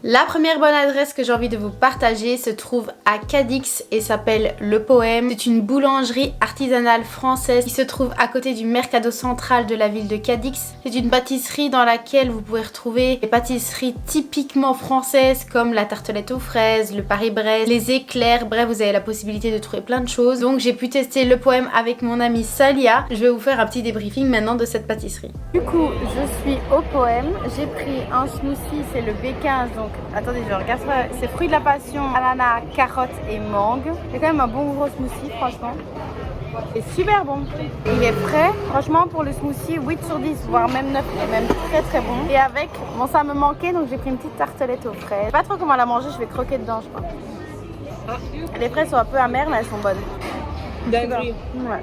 La première bonne adresse que j'ai envie de vous partager se trouve à Cadix et s'appelle Le Poème. C'est une boulangerie artisanale française qui se trouve à côté du Mercado central de la ville de Cadix. C'est une pâtisserie dans laquelle vous pouvez retrouver des pâtisseries typiquement françaises comme la tartelette aux fraises, le Paris-Brest, les éclairs, bref vous avez la possibilité de trouver plein de choses. Donc j'ai pu tester Le Poème avec mon amie Salia. Je vais vous faire un petit débriefing maintenant de cette pâtisserie. Du coup je suis au Poème, j'ai pris un smoothie, c'est le B15, donc attendez je regarde, c'est fruits de la passion, ananas, carottes et mangue. C'est quand même un bon gros smoothie franchement. C'est super bon. Il est frais. Franchement pour le smoothie 8 sur 10 voire même 9. Il est même très bon. Et avec, bon ça me manquait donc j'ai pris une petite tartelette aux fraises. Je sais pas trop comment la manger, je vais croquer dedans je crois. Les fraises sont un peu amères mais elles sont bonnes. D'accord. Ouais.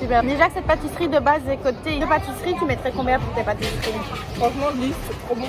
Super. Déjà que cette pâtisserie de base est cotée de pâtisserie, tu mettrais combien pour tes pâtisseries? Franchement 10, c'est trop bon.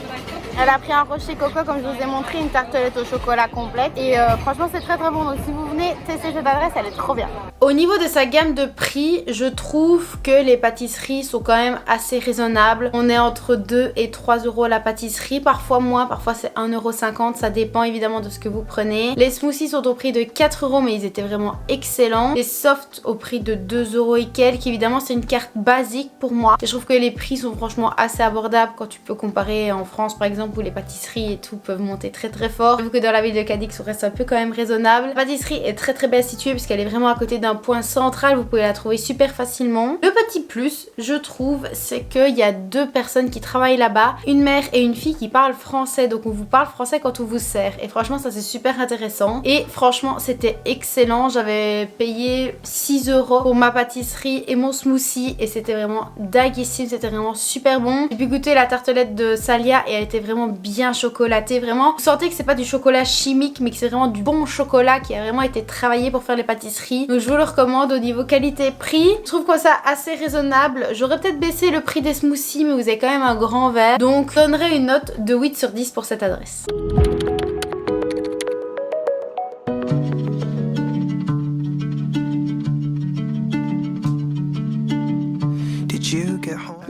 Elle a pris un rocher coco comme je vous ai montré, une tartelette au chocolat complète et franchement c'est très bon, donc si vous venez tester cette adresse elle est trop bien. Au niveau de sa gamme de prix, je trouve que les pâtisseries sont quand même assez raisonnables. On est entre 2 et 3 euros la pâtisserie, parfois moins, parfois c'est 1,50 €, ça dépend évidemment de ce que vous prenez. Les smoothies sont au prix de 4 € mais ils étaient vraiment excellents. Les softs au prix de 2 € et quelques, évidemment c'est une carte basique pour moi. Et je trouve que les prix sont franchement assez abordables quand tu peux comparer en France par exemple où les pâtisseries et tout peuvent monter très fort. J'avoue que dans la ville de Cadix on reste un peu quand même raisonnable. La pâtisserie est très bien située puisqu'elle est vraiment à côté d'un point central, vous pouvez la trouver super facilement. Le petit plus je trouve c'est qu'il y a 2 personnes qui travaillent là-bas, une mère et une fille qui parlent français, donc on vous parle français quand on vous sert et franchement ça c'est super intéressant et franchement c'était excellent. J'avais payé 6 € pour ma pâtisserie et mon smoothie et c'était vraiment dinguissime, c'était vraiment super bon. J'ai pu goûter la tartelette de Salia et elle était vraiment bien chocolatée, vraiment vous sentez que c'est pas du chocolat chimique mais que c'est vraiment du bon chocolat qui a vraiment été travaillé pour faire les pâtisseries, donc je vous le recommande. Au niveau qualité-prix je trouve que ça assez raisonnable. J'aurais peut-être baissé le prix des smoothies mais vous avez quand même un grand verre, donc je donnerai une note de 8 sur 10 pour cette adresse.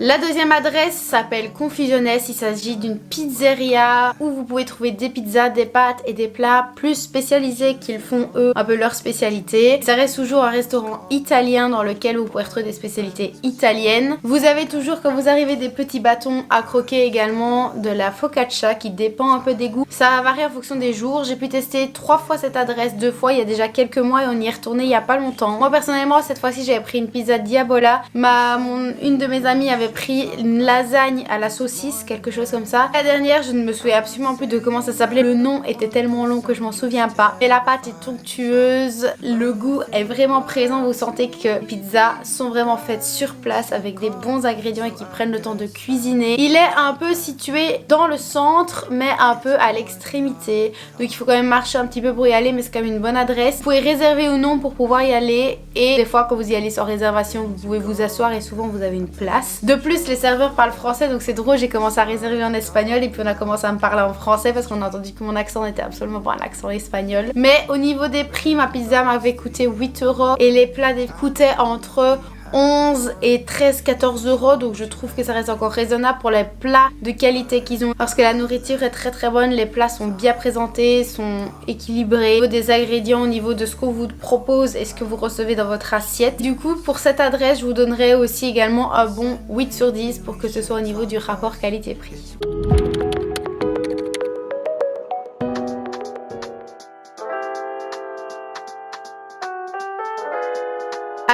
La deuxième adresse s'appelle Confusionnes. Il s'agit d'une pizzeria où vous pouvez trouver des pizzas, des pâtes et des plats plus spécialisés qu'ils font eux un peu leur spécialité. Ça reste toujours un restaurant italien dans lequel vous pouvez retrouver des spécialités italiennes. Vous avez toujours quand vous arrivez des petits bâtons à croquer, également de la focaccia qui dépend un peu des goûts. Ça varie en fonction des jours. J'ai pu tester 3 fois cette adresse, 2 fois il y a déjà quelques mois et on y est retourné il y a pas longtemps. Moi personnellement cette fois-ci j'avais pris une pizza Diabola. Une de mes amies avait pris une lasagne à la saucisse, quelque chose comme ça. La dernière, je ne me souviens absolument plus de comment ça s'appelait. Le nom était tellement long que je m'en souviens pas. Et la pâte est onctueuse, le goût est vraiment présent. Vous sentez que les pizzas sont vraiment faites sur place avec des bons ingrédients et qui prennent le temps de cuisiner. Il est un peu situé dans le centre, mais un peu à l'extrémité. Donc il faut quand même marcher un petit peu pour y aller, mais c'est quand même une bonne adresse. Vous pouvez réserver ou non pour pouvoir y aller. Et des fois, quand vous y allez sans réservation, vous pouvez vous asseoir et souvent vous avez une place. De plus, les serveurs parlent français, donc c'est drôle. J'ai commencé à réserver en espagnol et puis on a commencé à me parler en français parce qu'on a entendu que mon accent n'était absolument pas un accent espagnol. Mais au niveau des prix, ma pizza m'avait coûté 8 € et les plats coûtaient entre 11 et 13-14 €, donc je trouve que ça reste encore raisonnable pour les plats de qualité qu'ils ont, parce que la nourriture est très bonne, les plats sont bien présentés, sont équilibrés au niveau des ingrédients, au niveau de ce qu'on vous propose et ce que vous recevez dans votre assiette. Du coup pour cette adresse je vous donnerai aussi également un bon 8 sur 10 pour que ce soit au niveau du rapport qualité-prix.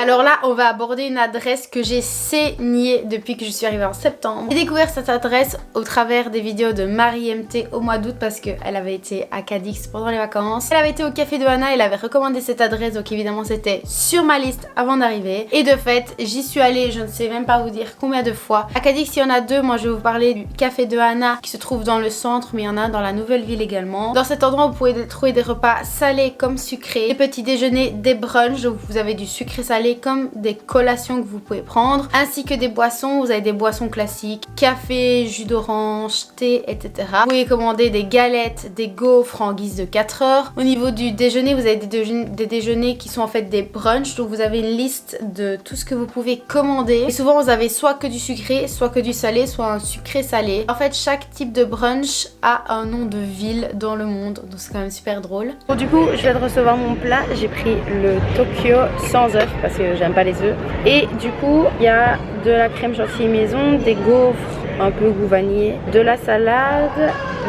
Alors là, on va aborder une adresse que j'ai saignée depuis que je suis arrivée en septembre. J'ai découvert cette adresse au travers des vidéos de Marie MT au mois d'août parce qu'elle avait été à Cadix pendant les vacances. Elle avait été au café de Anna, elle avait recommandé cette adresse, donc évidemment c'était sur ma liste avant d'arriver. Et de fait, j'y suis allée, je ne sais même pas vous dire combien de fois. À Cadix, il y en a 2, moi je vais vous parler du café de Anna qui se trouve dans le centre, mais il y en a un dans la nouvelle ville également. Dans cet endroit, vous pouvez trouver des repas salés comme sucrés, des petits déjeuners, des brunchs, donc vous avez du sucré salé salé comme des collations que vous pouvez prendre, ainsi que des boissons. Vous avez des boissons classiques, café, jus d'orange, thé, etc. Vous pouvez commander des galettes, des gaufres en guise de 4 heures. Au niveau du déjeuner, vous avez des déjeuners qui sont en fait des brunchs, donc vous avez une liste de tout ce que vous pouvez commander. Et souvent vous avez soit que du sucré, soit que du salé, soit un sucré salé. En fait, chaque type de brunch a un nom de ville dans le monde, donc c'est quand même super drôle. Bon, du coup, je viens de recevoir mon plat. J'ai pris le Tokyo sans œufs parce que j'aime pas les œufs. Et du coup, il y a de la crème chantilly maison, des gaufres un peu goût vanillé, de la salade.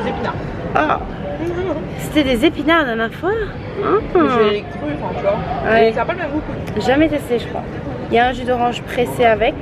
Des épinards. Ah, c'était des épinards la dernière fois. Je l'ai cru, franchement. Ouais. Et ça n'a pas le même goût. Jamais testé, je crois. Il y a un jus d'orange pressé avec.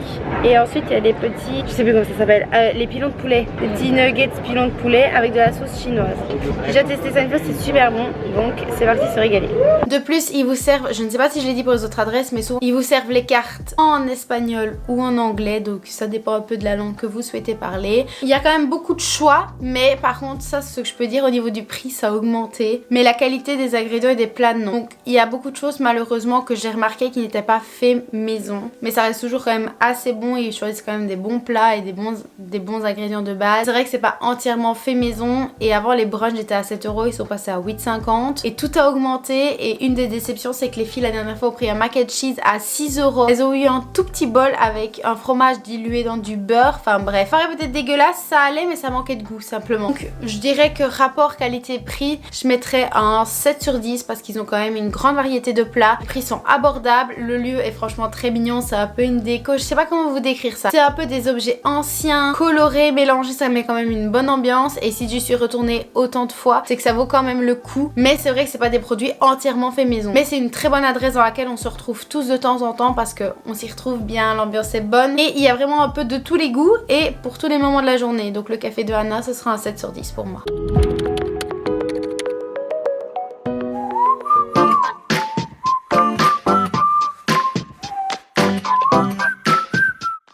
Et ensuite, il y a des petits, je sais plus comment ça s'appelle, les pilons de poulet. Des petits nuggets pilons de poulet avec de la sauce chinoise. J'ai déjà testé ça une fois, c'est super bon. Donc, c'est parti se régaler. De plus, ils vous servent, je ne sais pas si je l'ai dit pour les autres adresses, mais souvent, ils vous servent les cartes en espagnol ou en anglais. Donc, ça dépend un peu de la langue que vous souhaitez parler. Il y a quand même beaucoup de choix. Mais par contre, ça, c'est ce que je peux dire au niveau du prix, ça a augmenté. Mais la qualité des ingrédients et des plats, non. Donc, il y a beaucoup de choses, malheureusement, que j'ai remarqué qui n'étaient pas faits maison. Mais ça reste toujours quand même assez bon et ils choisissent quand même des bons plats et des bons ingrédients de base. C'est vrai que c'est pas entièrement fait maison et avant les brunchs étaient à 7 €, ils sont passés à 8,50 et tout a augmenté. Et une des déceptions, c'est que les filles la dernière fois ont pris un mac and cheese à 6 €. Elles ont eu un tout petit bol avec un fromage dilué dans du beurre, enfin bref. Ça paraît peut-être dégueulasse, ça allait mais ça manquait de goût simplement. Donc je dirais que rapport qualité-prix, je mettrais un 7 sur 10 parce qu'ils ont quand même une grande variété de plats. Les prix sont abordables, le lieu est franchement très mignon, c'est un peu une déco, je sais pas comment vous décrire ça. C'est un peu des objets anciens, colorés, mélangés, ça met quand même une bonne ambiance. Et si j'y suis retournée autant de fois, c'est que ça vaut quand même le coup. Mais c'est vrai que c'est pas des produits entièrement faits maison. Mais c'est une très bonne adresse dans laquelle on se retrouve tous de temps en temps parce qu'on s'y retrouve bien, l'ambiance est bonne. Et il y a vraiment un peu de tous les goûts et pour tous les moments de la journée. Donc le café de Anna, ce sera un 7 sur 10 pour moi.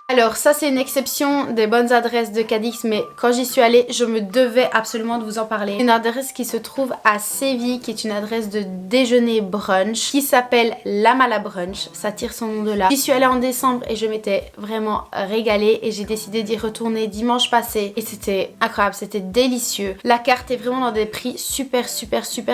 Alors ça c'est une exception des bonnes adresses de Cadix, mais quand j'y suis allée je me devais absolument de vous en parler. Une adresse qui se trouve à Séville, qui est une adresse de déjeuner brunch qui s'appelle La Mala Brunch, ça tire son nom de là. J'y suis allée en décembre et je m'étais vraiment régalée et j'ai décidé d'y retourner dimanche passé et c'était incroyable, c'était délicieux. La carte est vraiment dans des prix super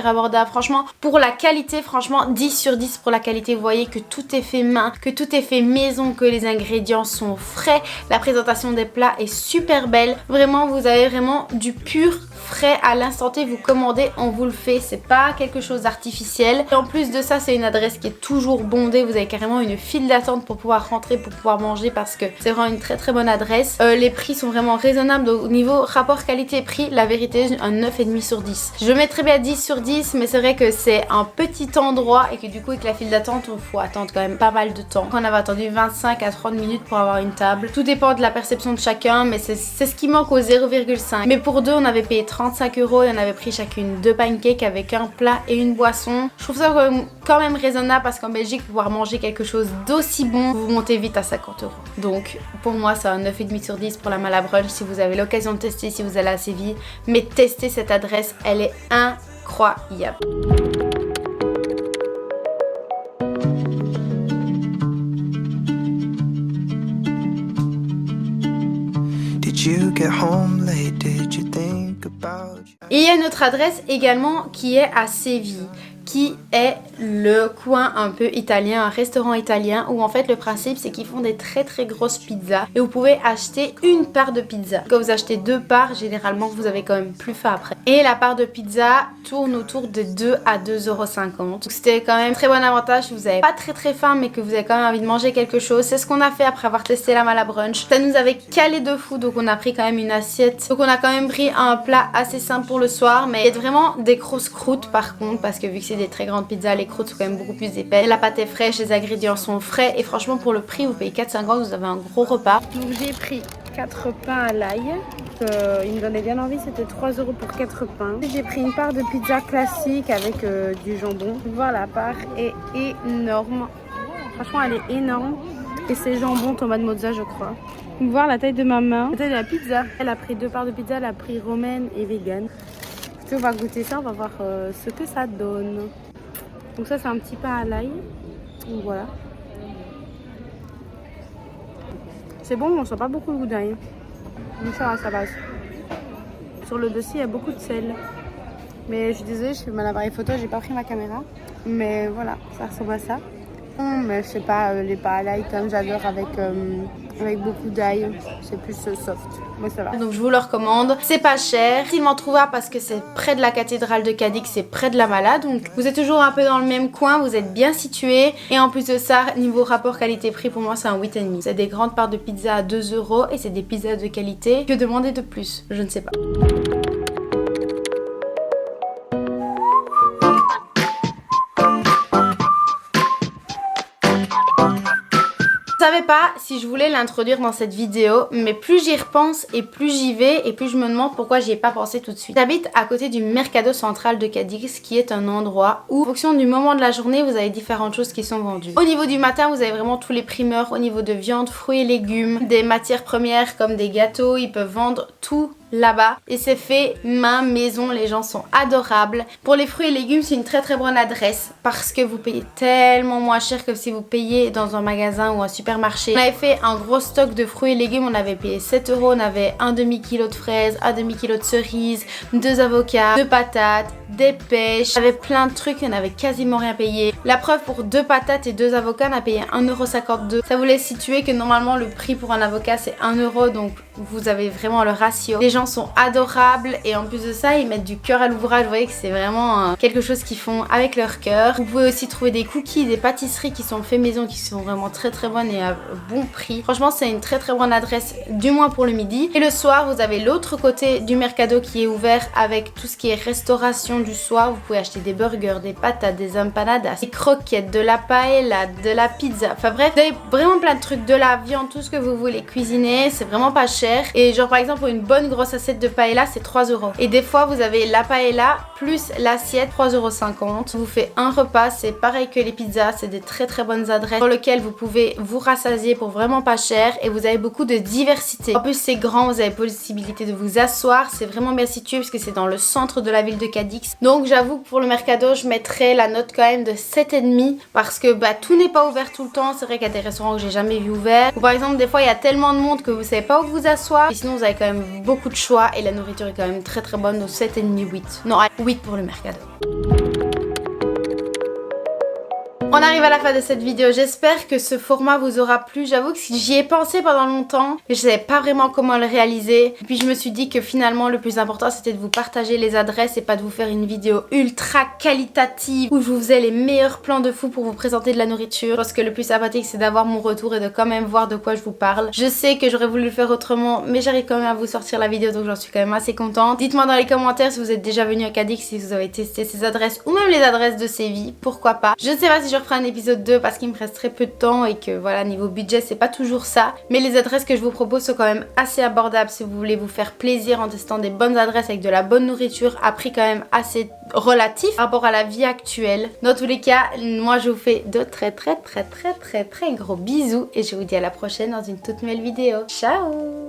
abordables. Franchement pour la qualité, franchement 10 sur 10 pour la qualité. Vous voyez que tout est fait main, que tout est fait maison, que les ingrédients sont frais, la présentation des plats est super belle. Vraiment vous avez vraiment du pur frais à l'instant T, vous commandez, on vous le fait, c'est pas quelque chose d'artificiel. Et en plus de ça, c'est une adresse qui est toujours bondée, vous avez carrément une file d'attente pour pouvoir rentrer, pour pouvoir manger parce que c'est vraiment une très bonne adresse. Les prix sont vraiment raisonnables, donc au niveau rapport qualité-prix, la vérité, un 9,5 sur 10. Je mettrais bien 10 sur 10, mais c'est vrai que c'est un petit endroit et que du coup avec la file d'attente, il faut attendre quand même pas mal de temps. On avait attendu 25 à 30 minutes pour avoir une table. Tout dépend de la perception de chacun, mais c'est ce qui manque au 0,5. Mais pour deux, on avait payé 35 € et on avait pris chacune 2 pancakes avec un plat et une boisson. Je trouve ça quand même raisonnable parce qu'en Belgique, pouvoir manger quelque chose d'aussi bon, vous montez vite à 50 €. Donc pour moi, c'est un 9,5 sur 10 pour la Mala Brunch si vous avez l'occasion de tester, si vous allez à Séville. Mais testez cette adresse, elle est incroyable. Et il y a une autre adresse également qui est à Séville, qui est le coin un peu italien, un restaurant italien où en fait le principe c'est qu'ils font des très grosses pizzas et vous pouvez acheter une part de pizza. Quand vous achetez 2 parts, généralement vous avez quand même plus faim après. Et la part de pizza tourne autour de 2 à 2,50 €. Donc c'était quand même très bon avantage si vous n'avez pas très faim mais que vous avez quand même envie de manger quelque chose. C'est ce qu'on a fait après avoir testé la Mala Brunch. Ça nous avait calé de fou, donc on a pris quand même une assiette. Donc on a quand même pris un plat assez simple pour le soir, mais il y a vraiment des grosses croûtes par contre parce que vu que c'est des très grandes pizzas, les croûtes sont quand même beaucoup plus épaisses. La pâte est fraîche, les ingrédients sont frais et franchement pour le prix vous payez 4,50 €, vous avez un gros repas. Donc j'ai pris 4 pains à l'ail, il me donnait bien envie, c'était 3 € pour 4 pains. J'ai pris une part de pizza classique avec du jambon. Voilà, la part est énorme, franchement elle est énorme et c'est jambon tomate mozza je crois. Vous voir la taille de ma main, la taille de la pizza. Elle a pris 2 parts de pizza, elle a pris romaine et vegan. On va goûter ça, on va voir ce que ça donne. Donc ça c'est un petit pain à l'ail. Donc voilà. C'est bon, on sent pas beaucoup le goût d'ail. Mais ça va, ça passe. Sur le dossier, il y a beaucoup de sel. Mais je suis désolée, je suis mal à l'appareil photo, j'ai pas pris ma caméra. Mais voilà, ça ressemble à ça. Mais je sais pas, les pâtes à l'ail comme j'adore avec beaucoup d'ail, c'est plus soft. Mais ça va. Donc je vous le recommande. C'est pas cher, facilement trouvable parce que c'est près de la cathédrale de Cadix, c'est près de la Malade. Donc vous êtes toujours un peu dans le même coin, vous êtes bien situé. Et en plus de ça, niveau rapport qualité-prix, pour moi c'est un 8,5. C'est des grandes parts de pizza à 2 € et c'est des pizzas de qualité. Que demander de plus? Je ne sais pas. Je savais pas si je voulais l'introduire dans cette vidéo, mais plus j'y repense et plus j'y vais et plus je me demande pourquoi j'y ai pas pensé tout de suite. J'habite à côté du Mercado Central de Cadix, qui est un endroit où, en fonction du moment de la journée, vous avez différentes choses qui sont vendues. Au niveau du matin, vous avez vraiment tous les primeurs au niveau de viande, fruits et légumes, des matières premières comme des gâteaux, ils peuvent vendre tout là-bas et c'est fait main maison, les gens sont adorables. Pour les fruits et légumes, c'est une très très bonne adresse parce que vous payez tellement moins cher que si vous payez dans un magasin ou un supermarché. On avait fait un gros stock de fruits et légumes, on avait payé 7 €, on avait un demi-kilo de fraises, un demi-kilo de cerises, 2 avocats, 2 patates, des pêches, on avait plein de trucs, on n'avait quasiment rien payé. La preuve, pour 2 patates et 2 avocats, on a payé 1,52 €. Ça vous laisse situer que normalement le prix pour un avocat c'est 1 €, donc vous avez vraiment le ratio. Les gens sont adorables et en plus de ça ils mettent du cœur à l'ouvrage. Vous voyez que c'est vraiment quelque chose qu'ils font avec leur cœur. Vous pouvez aussi trouver des cookies, des pâtisseries qui sont faits maison, qui sont vraiment très très bonnes et à bon prix. Franchement c'est une très très bonne adresse, du moins pour le midi. Et le soir vous avez l'autre côté du Mercado qui est ouvert avec tout ce qui est restauration du soir. Vous pouvez acheter des burgers, des patates, des empanadas, des croquettes, de la paella, de la pizza, enfin bref, vous avez vraiment plein de trucs, de la viande, tout ce que vous voulez cuisiner. C'est vraiment pas cher. Et genre par exemple pour une bonne grosse assiette de paella c'est 3 €. Et des fois vous avez la paella plus l'assiette 3,50 €. Vous fait un repas, c'est pareil que les pizzas, c'est des très très bonnes adresses dans lesquelles vous pouvez vous rassasier pour vraiment pas cher et vous avez beaucoup de diversité. En plus c'est grand, vous avez possibilité de vous asseoir, c'est vraiment bien situé parce que c'est dans le centre de la ville de Cadix. Donc j'avoue que pour le Mercado je mettrais la note quand même de 7,5 parce que tout n'est pas ouvert tout le temps. C'est vrai qu'il y a des restaurants que j'ai jamais vu ouverts. Ou par exemple des fois il y a tellement de monde que vous savez pas où vous asseoir. Et sinon vous avez quand même beaucoup de choix et la nourriture est quand même très très bonne. Donc 7,5, 8. Non, 8 pour le Mercado. On arrive à la fin de cette vidéo, j'espère que ce format vous aura plu. J'avoue que j'y ai pensé pendant longtemps, mais je savais pas vraiment comment le réaliser. Et puis je me suis dit que finalement le plus important c'était de vous partager les adresses et pas de vous faire une vidéo ultra qualitative où je vous faisais les meilleurs plans de fou pour vous présenter de la nourriture. Parce que le plus sympathique c'est d'avoir mon retour et de quand même voir de quoi je vous parle. Je sais que j'aurais voulu le faire autrement, mais j'arrive quand même à vous sortir la vidéo, donc j'en suis quand même assez contente. Dites-moi dans les commentaires si vous êtes déjà venu à Cadix, si vous avez testé ces adresses ou même les adresses de Séville, pourquoi pas. Je ne sais pas si je referai un épisode 2 parce qu'il me reste très peu de temps et que voilà, niveau budget c'est pas toujours ça, mais les adresses que je vous propose sont quand même assez abordables si vous voulez vous faire plaisir en testant des bonnes adresses avec de la bonne nourriture à prix quand même assez relatif par rapport à la vie actuelle. Dans tous les cas, moi je vous fais de très gros bisous et je vous dis à la prochaine dans une toute nouvelle vidéo. Ciao.